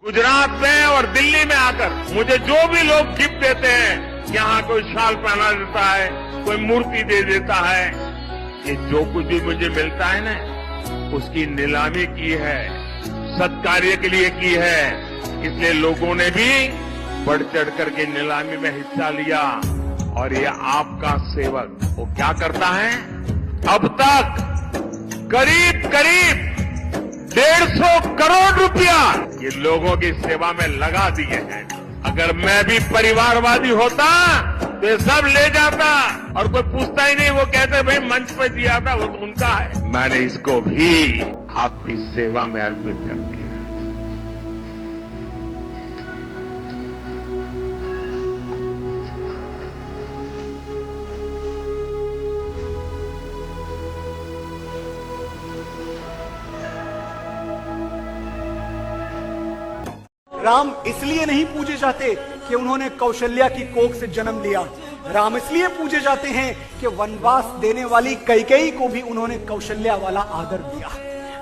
गुजरात में और दिल्ली में आकर मुझे जो भी लोग गिफ्ट देते हैं, यहाँ कोई शाल पहना देता है, कोई मूर्ति दे देता है, ये जो कुछ भी मुझे मिलता है ना, उसकी नीलामी की है, सत्कार्य के लिए की है। इसलिए लोगों ने भी बढ़ चढ़ करके नीलामी में हिस्सा लिया। और ये आपका सेवक वो क्या करता है, अब तक करीब करीब 150 करोड़ रुपया ये लोगों की सेवा में लगा दिए हैं। अगर मैं भी परिवारवादी होता तो ये सब ले जाता और कोई पूछता ही नहीं। वो कहते भाई मंच पे दिया था, वो तो उनका है। मैंने इसको भी आपकी सेवा में अर्पित कर दिया। राम इसलिए नहीं पूजे जाते कि उन्होंने कौशल्या की कोख से जन्म लिया। राम इसलिए पूजे जाते हैं कि वनवास देने वाली कैकेयी को भी उन्होंने कौशल्या वाला आदर दिया।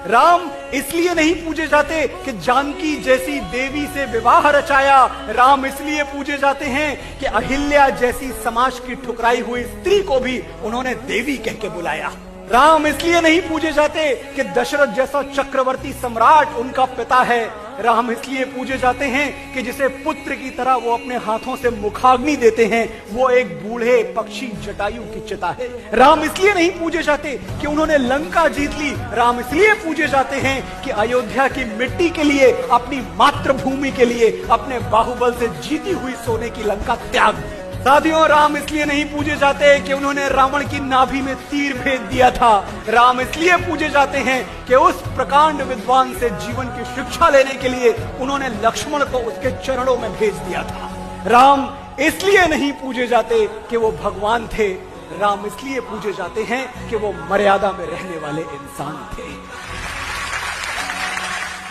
राम इसलिए नहीं पूजे जाते कि जानकी जैसी देवी से विवाह रचाया। राम इसलिए पूजे जाते हैं कि अहिल्या जैसी समाज की ठुकराई हुई स्त्री को भी उन्होंने देवी कह के बुलाया। राम इसलिए नहीं पूजे जाते कि दशरथ जैसा चक्रवर्ती सम्राट उनका पिता है। राम इसलिए पूजे जाते हैं कि जिसे पुत्र की तरह वो अपने हाथों से मुखाग्नि देते हैं, वो एक बूढ़े पक्षी जटायु की चिता है। राम इसलिए नहीं पूजे जाते कि उन्होंने लंका जीत ली। राम इसलिए पूजे जाते हैं कि अयोध्या की मिट्टी के लिए, अपनी मातृभूमि के लिए, अपने बाहुबल से जीती हुई सोने की लंका त्याग दी। साथियों, राम इसलिए नहीं पूजे जाते कि उन्होंने रावण की नाभि में तीर भेज दिया था। राम इसलिए पूजे जाते हैं कि उस प्रकांड विद्वान से जीवन की शिक्षा लेने के लिए उन्होंने लक्ष्मण को उसके चरणों में भेज दिया था। राम इसलिए नहीं पूजे जाते कि वो भगवान थे। राम इसलिए पूजे जाते हैं कि वो मर्यादा में रहने वाले इंसान थे।